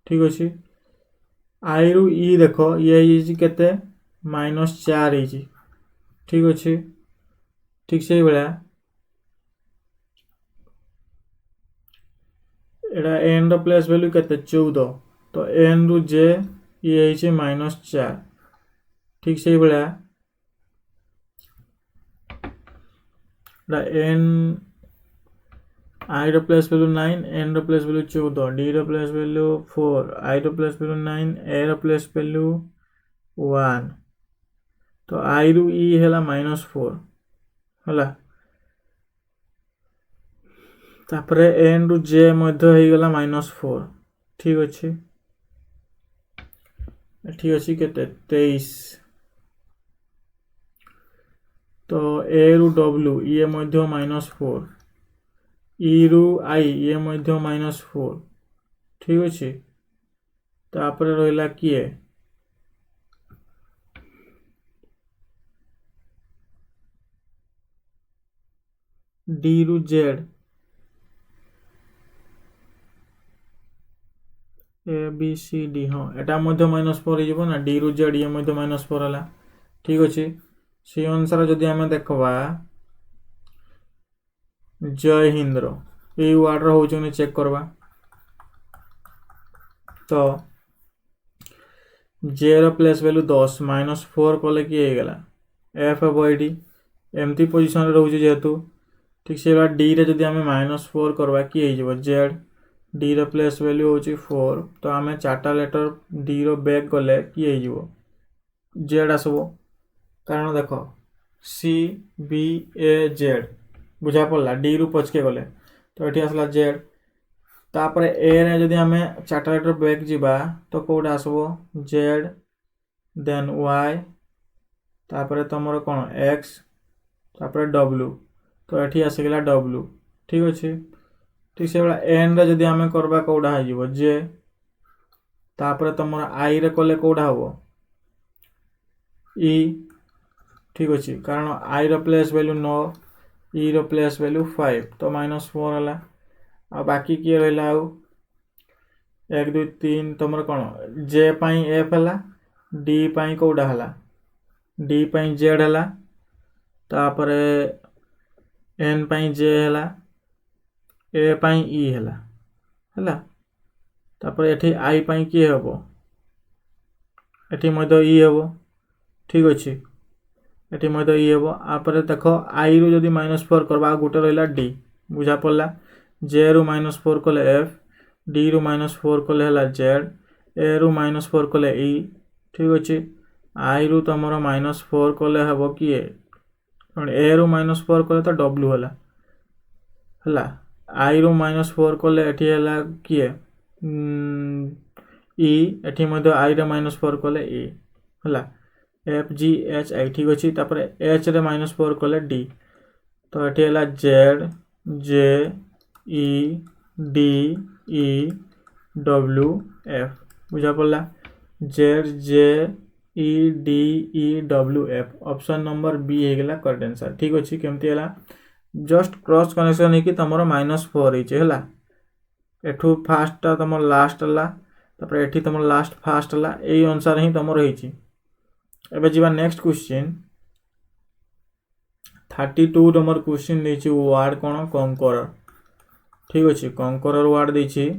ठीक अछि I रु E देखो ये हिची केते -4 हिची ठीक अछि ठीक से बेला एटा n रो प्लेस वैल्यू केते 14 तो n रु j ये हिची -4 ठीक से बेला n I रो प्लेस वैल्यू 9 n रो प्लेस वैल्यू 14 d रो प्लेस वैल्यू 4 I रो प्लेस वैल्यू 9 a रो प्लेस वैल्यू 1 तो I रु E हैला -4 हैला तापरे n रु j मध्य हे गला -4 ठीक अछि ठीक अछि केते 23 तो a रु w ये मध्य -4 E रु I ये मध्य -4 ठीक अछि तापरे रहिला किए D रु Z A B C D हाँ एटा मध्य -4 हिजबो ना D रु Z ये मध्य -4 हला ठीक अछि से अनुसार जदि आमे देखबा जय हिंद रो ए वर्ड रो होचने चेक करबा तो J रो प्लेस वैल्यू 10 -4 कोले की हे गला F D एमती पोजीशन रे रहउचे जेतु ठीक से D रे जदि आमे -4 करबा की हे जबो Z D रो प्लेस वैल्यू होची 4 तो आमे चारटा लेटर D रो बैक गले की हे जबो Z आसबो कारण देखो C B A Z बुझा पड़ला D रु पछके गले तो एठी आसला Z तापरे A रे जदि आमे चारटा लेटर बैक जिबा तो कोड आसबो Z देन Y तापरे तमरो कोन X तापरे W तो एठी आसे गेला W ठीक अछि ठीक से बेला N रे जदि आमे करबा कोडा हे जिवो J तापरे तमरो I रे कोले कोडा हबो E ठीक अछि कारण I रो प्लेस वैल्यू 9 E रो प्लेस वैल्यू 5 तो -4 हला आ बाकी की रहला 1 2 3 तमरो कोन J पई F हला D पई कोडा हला D पई Z हला तापरे N पई J हला A पई E हला तापरे एठी I पई की हेबो एठी मध्य E हेबो ठीक अछि एठी मध्य E हेबो आपरे देखो I रु जदि -4 करबा गुटे रहला D बुझा पड़ला J रु -4 कोले F D रु -4 कोले हला Z A रु -4 कोले E ठीक अछि I रु तमरो -4 कोले हेबो किए A रु -4 कोले तो W हला I रु -4 कोले एठी हला किए E एठी मध्य I रे -4 कोले E हला F G H I ठीक अछि तापरे H रे -4 कोले D तो एठी हला Z J E D E W F बुझा पड़ला Z J E D E W F option number B हे गेला करेक्ट आंसर ठीक अछि केमती हला जस्ट क्रॉस कनेक्शन हे कि तमरो -4 हिचे हला एठू फास्ट ता तमर लास्ट हला तापर एठी तमर लास्ट फास्ट हला एई अनुसार ही तमरो हिची एबे जीवा नेक्स्ट क्वेश्चन 32 नंबर क्वेश्चन देछि वर्ड कोन कंकरर ठीक अछि कंकरर वर्ड देछि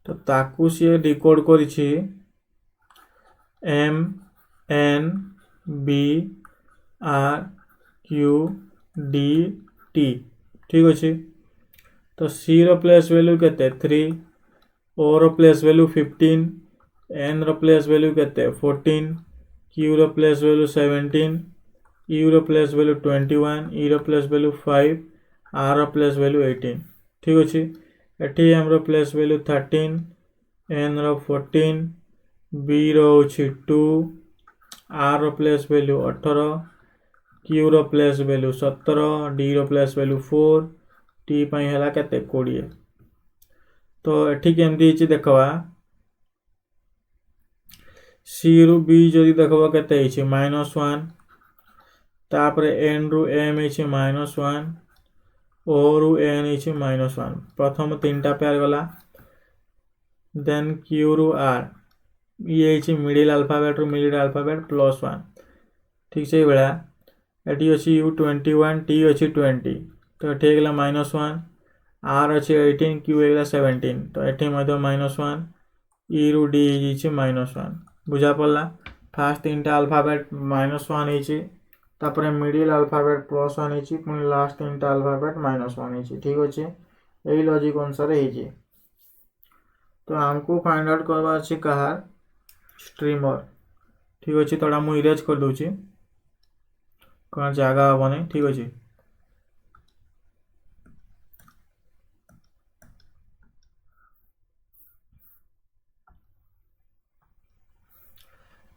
तो ताकू से डिकोड करिछि M N B R Q D T ठीक अछि तो C रो प्लेस वैल्यू केते 3 O रो प्लेस वैल्यू 15 N रो प्लेस वैल्यू केते 14 Q रो प्लेस वैल्यू 17 U रो प्लेस वैल्यू 21, E रो प्लेस वैल्यू 5, R रो प्लेस वैल्यू 18 ठीक अच्छे। एटी M रो प्लेस वैल्यू 13, N रो 14, B रो 2, R रो प्लेस वैल्यू 18, Q रो प्लेस वैल्यू 17, D रो प्लेस वैल्यू 4, T पाई हला केते 20। तो एठी केमती देखवा C रु B जदि देखबो केते हिची -1, तापर N रु M हिची -1, O रु N हिची -1, प्रथम तीनटा पेयर गला। देन Q रु R ये हिची मिडिल अल्फाबेट रु मिडिल अल्फाबेट +1 ठीक से बेला। एटी अछि U21, T अछि 20, तो एठी गेला -1, R अछि 18, Q गेला 17, तो एठी मध्ये -1, E रु D हिची -1 बुझा पड़ला। फास्ट तीनटा अल्फाबेट -1 हिची, तापर मिडिल अल्फाबेट +1 हिची, पुनी लास्ट तीनटा अल्फाबेट -1 हिची ठीक अछि। एही लॉजिक अनुसार हिची। तो हमको फाइंड आउट करबा अछि कहार स्ट्रीमर ठीक अछि। तोड़ा मु इरेज कर दोछि कोन जागा हबने ठीक अछि।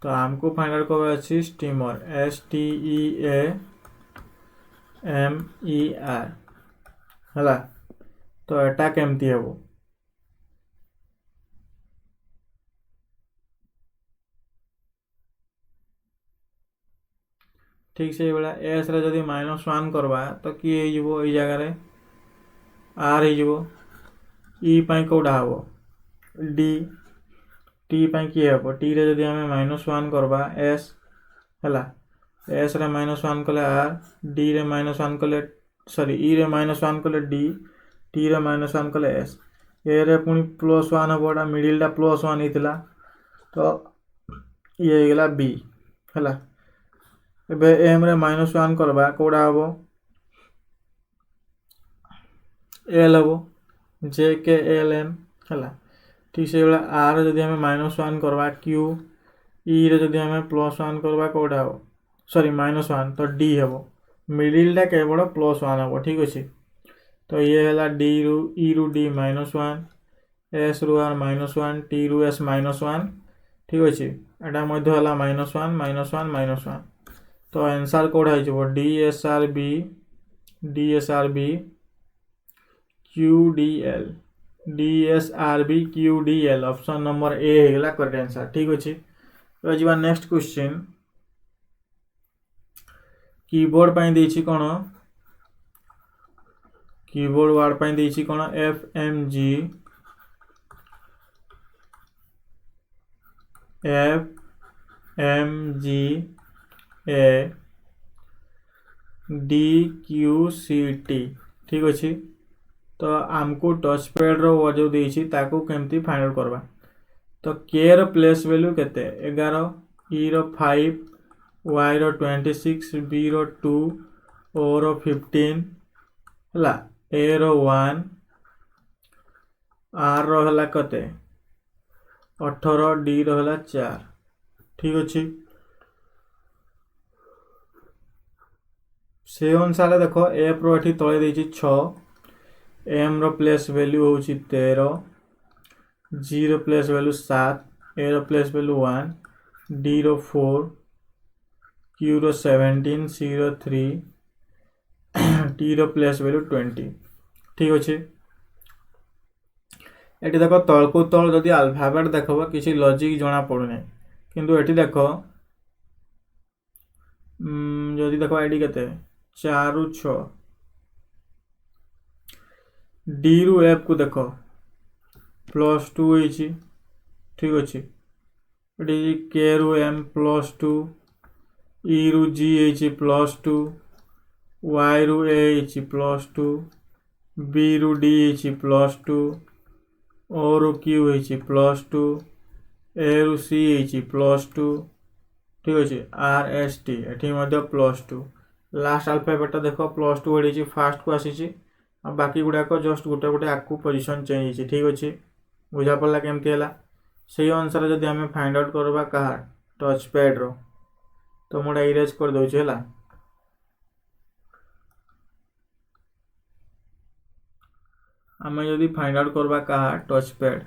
तो हमको फाइंड आउट करबा अछि स्ट्रीमर STEAMER हला। तो एटा केमती हबो ठीक से बेला। एस रे जदि -1 करबा तो कि हे जिवो ए जगह रे R हे जिवो। E पाई कोडा हबो D, T पाई कि हबो T रे जदि हमें -1 करबा S हला। S रे -1 कले R, D रे -1 कले सॉरी E रे -1 कले D, T रे -1 कले S, ए रे पुनी +1 हबोडा मिडिल टा +1 हितला, तो ये गेला B हला। एबे M रे -1 करबा कोडा हबो L हबो JKLM हला ठीक से बेला। R जदि हमें -1 करबा Q, E रे जदि हमें +1 करबा कोडा हबो सॉरी -1 तो D हबो, मिडिल टा केवल +1 हबो ठीक अछि। तो ये हला D रु E रु D -1, S रु R -1, T रु S -1 ठीक अछि। एटा मध्ये हला -1 -1 -1। तो आंसर कोड है जो DSRB QDL DSRB QDL option number A हेगला करेक्ट आंसर ठीक अछि। तो जीवा नेक्स्ट क्वेश्चन। कीबोर्ड पाई देछि कोन, कीबोर्ड वर्ड पाई देछि कोन FMG A DQCT ठीक अछि। तो हमको टच पैड रो जो देछि ताको केमती फाइंड आउट करबा। तो K रो प्लेस वैल्यू केते 11, E रो 5, Y रो 26, B रो 2, O रो 15 हला, A रो 1, R रो हला कते 18, D रो हला 4 ठीक अछि। से अनुसार देखो F रो एठी तळे देछि 6, M रो प्लेस वैल्यू होछि 13, G रो प्लेस वैल्यू 7, A रो प्लेस वैल्यू 1, D रो 4, Q रो 17, C रो 3, T रो प्लेस वैल्यू 20 ठीक अछि। एठी देखो तळको तळ जदि अल्फाबेट देखबो किछि लॉजिक जणा पडुने, किंतु एठी देखो जदि देखो एडी केते 4 रु 6, D रु F को देखो +2 होइछि ठीक अछि। एडी K रु M +2, E रु G होइछि +2, Y रु A होइछि +2, B रु D होइछि +2, O रु Q होइछि +2, A रु C होइछि +2 ठीक अछि। R S T एठी मध्ये +2, लास्ट अल्फाबेट देखो +2 होइछि फास्ट को आसीछि, आ बाकी गुडा को जस्ट गोटे गोटे आकु पोजीशन चेंज होइछि ठीक अछि। बुझा पड़ला केमती हला। सेही अनुसार जदि हमें फाइंड आउट करबा कहा टच पैड रो, तो मोडा इरेज कर दोछि हला। आमे जदि फाइंड आउट करबा कहा टच पैड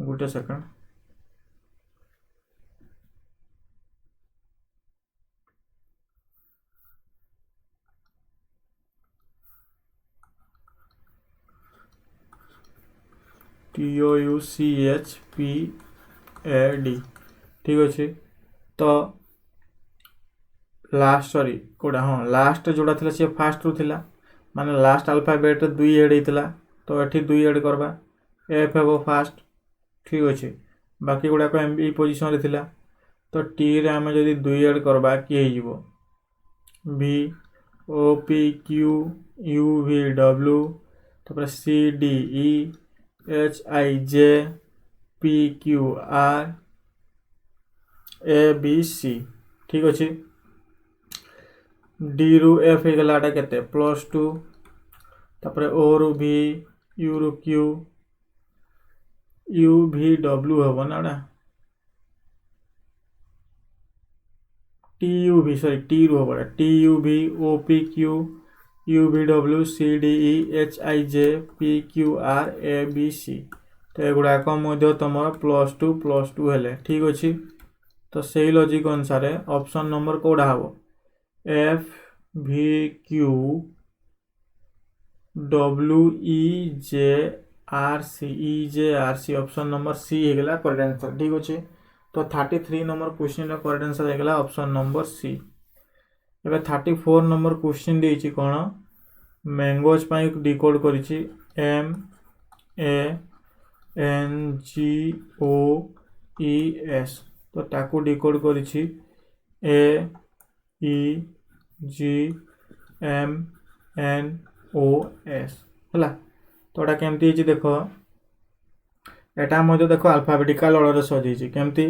गोटे सेकंड TOUCHPAD ठीक अच्छे तो लास्ट सॉरी कोड़ा हाँ लास्ट जोड़ा थिला से फास्ट रू थिला माने लास्ट अल्फाबेट 2 ऐड हेतिला तो एठी 2 ऐड करबा एफ हेबो फास्ट ठीक अच्छे बाकी गुड़ाक एम पोजिशन रे थिला तो टी रे आमे जदि 2 ऐड करबा कि हे जिवो V O P Q U V W तापर C D E H I J P Q R A B C ठीक अच्छे D रु F हो गला एटा केते +2 तापर O रु V U रु Q U V W हबो ना एटा T U V sorry T रु हबो T U V O P Q U V W C D E H I J P Q R A B C तो एगुड़ाक मध्य तुम +2 हेले ठीक अच्छे तो सही लॉजिक अनुसार ऑप्शन नंबर कोड़ा हम F V Q W E J R C E J R C option number C हेगला करेक्ट आंसर ठीक अच्छे तो 33 नंबर क्वेश्चन करेक्ट आंसर हेगला ऑप्शन नंबर C एबे 34 नंबर क्वेश्चन देछि कोन मैंगोज पाई डिकोड करिछि M A N G O E S तो ताकू डिकोड करिछि A E G M N O S हला तो एटा केमती हिची देखो एटा मध्य देखो अल्फाबेटिकल ऑर्डर रे सजेछि केमती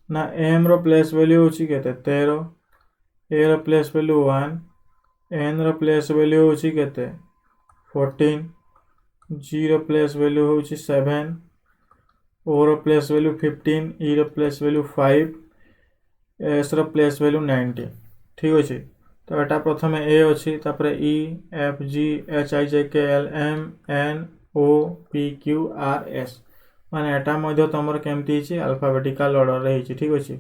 ना M रो प्लेस वैल्यू होछि केते 13 A रो प्लेस वैल्यू 1 N रो प्लेस वैल्यू होछि केते 14 G रो प्लेस वैल्यू होछि 7 O रो प्लेस वैल्यू 15 E रो प्लेस वैल्यू 5 S रो प्लेस वैल्यू 90 ठीक अछि तो एटा प्रथमे A अछि तापर E F G H I J K L M N O P Q R S माने एटा मध्य तमर केमती हिची अल्फाबेटिकल ऑर्डर रे हिची ठीक अछि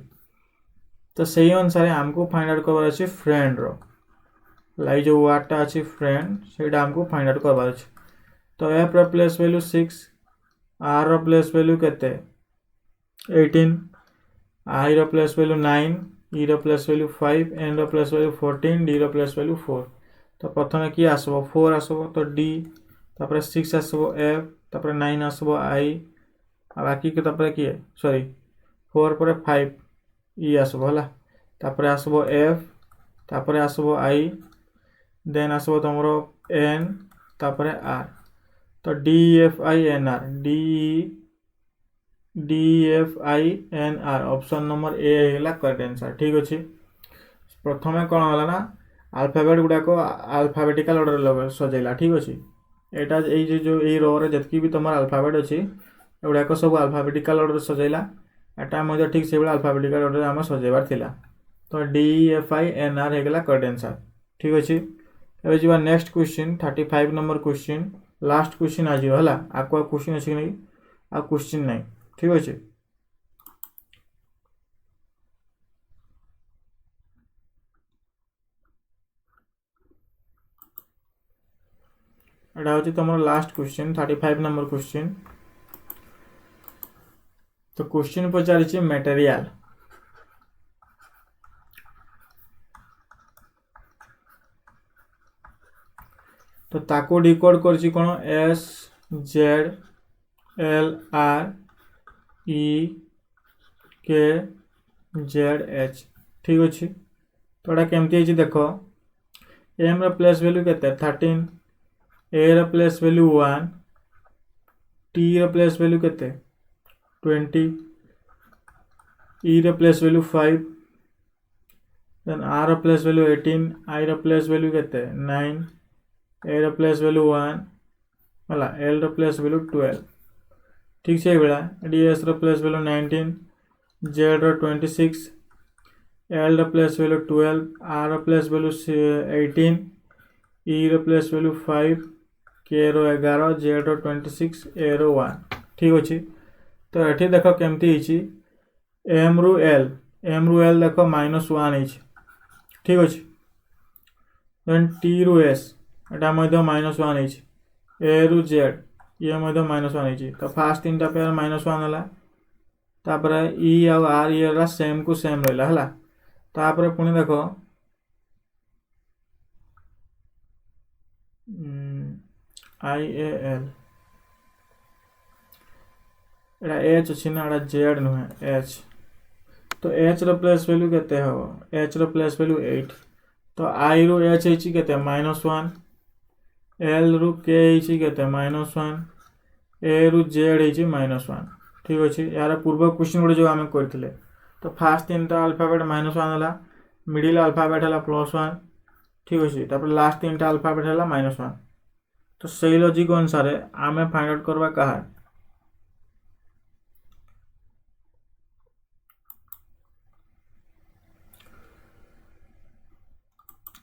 तो सही अनुसार हमको फाइंड आउट करबार अछि फ्रेंड रो लाई जो वर्डटा अछि फ्रेंड सेटा हमको फाइंड आउट करबार अछि तो F रो प्लेस वैल्यू 6 R रो प्लेस वैल्यू केते 18 I रो प्लेस वैल्यू 9 E रो प्लेस वैल्यू 5 N रो प्लेस वैल्यू 14 D रो प्लेस वैल्यू 4 तो प्रथमे की आसबो 4 आसबो तो D तापर 6 आसबो F तापर 9 आसबो I आ बाकी के तापर की सॉरी 4 पर 5 E आसबो हला तापर आसबो F तापर आसबो I देन आसबो तमरो N तापर R तो D F I N R D F I N R option number A हेला करेक्ट आंसर ठीक अछि प्रथमे कोन होला ना अल्फाबेट गुडा को अल्फाबेटिकल ऑर्डर लगे सजेला ठीक अछि एटा ए जो ए रो रे जतकी भी तमर अल्फाबेट अछि एगुडा को सब अल्फाबेटिकल ऑर्डर सजेला एटा मजे ठीक से अल्फाबेटिकल ऑर्डर हम सजेबार थिला तो D F I N R हेगला करेक्ट आंसर ठीक अछि एबे जिबा next question 35 number question last question आज होला आको क्वेश्चन अछि नै आ क्वेश्चन नै ठीक अच्छे एटा होची तमरो लास्ट क्वेश्चन 35 नंबर क्वेश्चन तो क्वेश्चन पचारि छी मटेरियल तो ताको डिकोड करछि कोन S Z L R E K Z H ठीक अच्छे तो एटा केमती हिची देखो M रो प्लेस वैल्यू केते 13 A रो प्लेस वैल्यू 1 T रो प्लेस वैल्यू केते 20 E रो प्लेस वैल्यू 5 देन R रो प्लेस वैल्यू 18 I रो प्लेस वैल्यू केते 9 A रो प्लेस वैल्यू 1 होला L रो प्लेस वैल्यू 12 ठीक से बेला DS रो प्लेस वैल्यू 19 Z रो 26 L रो प्लेस वैल्यू 12 R रो प्लेस वैल्यू 18 E रो प्लेस वैल्यू 5 K रो 11 Z रो 26 A रो 1 ठीक अच्छे। तो ये देख केमती M रू L देख -1 ठीक अच्छे। देन T रू S एटा -1 A रू Z ये -1 तो फास्ट 3टा पेयर -1 है। तापर E आउ R ये सेम को सेम रहा है। तापर पुणी देख IAL एटा H अच्छी ना एटा Z नुहे H तो H रो प्लेस वैल्यू केते हो H रो प्लेस वैल्यू 8 तो I रो H है केते -1 L रू K है केते -1 A रू Z है -1 ठीक अच्छे। यार पूर्व क्वेश्चन गोटे जो आम करते तो फास्ट 3टा अल्फाबेट -1 है मिडिल अल्फाबेट है +1 ठीक अच्छे। तापर लास्ट 3टा अल्फाबेट है -1 तो सही लॉजिक अनुसार आम फाइंड आउट करवा कहा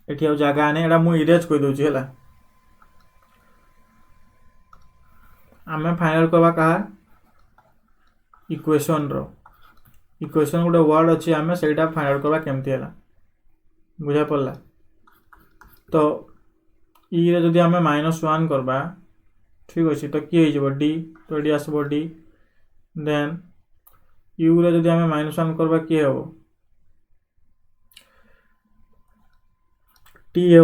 एठी आ जगह नहीं एटा मु इरेज कर दूची है आम फाइंड आउट करवा कहा इक्वेशन गोटे वर्ड अच्छी आम से फाइंड आउट करवा केमती है बुझा पड़ा। तो E रे जदि आम -1 करवा ठीक अच्छे तो किए हो D तो ये आसब D देन U रे जदि आम -1 करवा किए हो T हे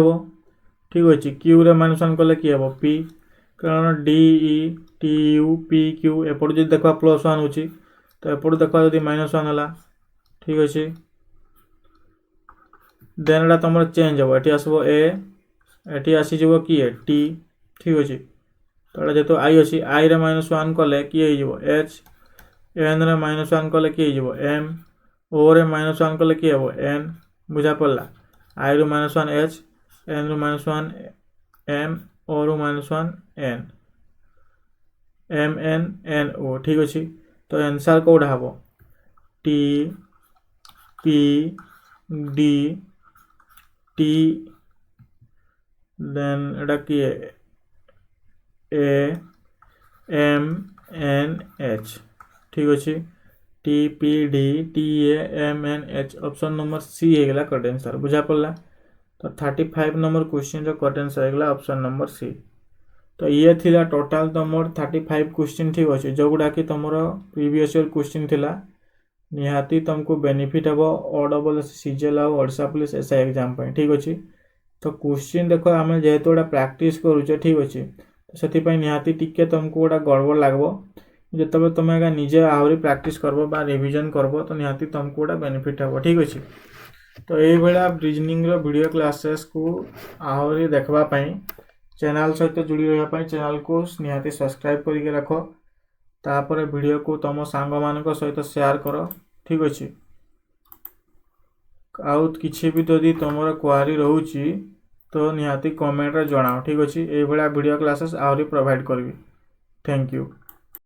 ठीक अच्छे। Q रे -1 कले किए हो P कारण D E T U P Q एपट जो देखा +1 हो तो एपट देखा जदि -1 है ठीक अच्छे। देन एटा तुम चेंज हो ये आसब A एटी आसीज किए T ठीक अच्छे। तो जेहतु I अच्छी I रे -1 कले किए H N रे -1 कले किए M O रे -1 कले किए N बुझा पड़ा। I रू -1 H N रू -1 M O रू -1 N M N N O ठीक अच्छे। तो आंसर कौटा हम T P D T then एटा किए A M N H ठीक अच्छे। T P D T A M N H option number C होगा करेक्ट आंसर बुझा पड़ा। तो 35 नंबर क्वेश्चन जो करेक्ट आंसर होगा ऑप्शन नंबर C। तो ये थिला टोटाल तुम 35 क्वेश्चन ठीक अच्छे जोगुड़ा कि तुम प्रीवियस ईयर क्वेश्चन थिला निहाती तुमको बेनिफिट हम OSS CGL और ओडिशा पुलिस SI एग्जाम ठीक अच्छे। तो क्वेश्चन देख आम जेहेतु गोटा प्रैक्टिस करुचे ठीक अच्छे तो से निहाती टिके तुमको गोटा गड़बड़ लगो जो तुम निजे आहरी प्रैक्टिस करब रिविजन करब तो निहाती तुमको गोटा बेनिफिट हम ठीक अच्छे। तो ये रीजनिंग वीडियो क्लासेस को आहरी देखापी चैनल सहित जोड़ी रहा चैनल को निहाती सब्सक्राइब करके रख तापर वीडियो को तुम सांग मान सहित शेयर कर ठीक अच्छे। आउ किसी भी जदि तुम क्वारी रोची तो निहाती कमेंट रे जनाओ ठीक अच्छे। ये वीडियो क्लासेस आहरी प्रोवाइड करी। Thank you.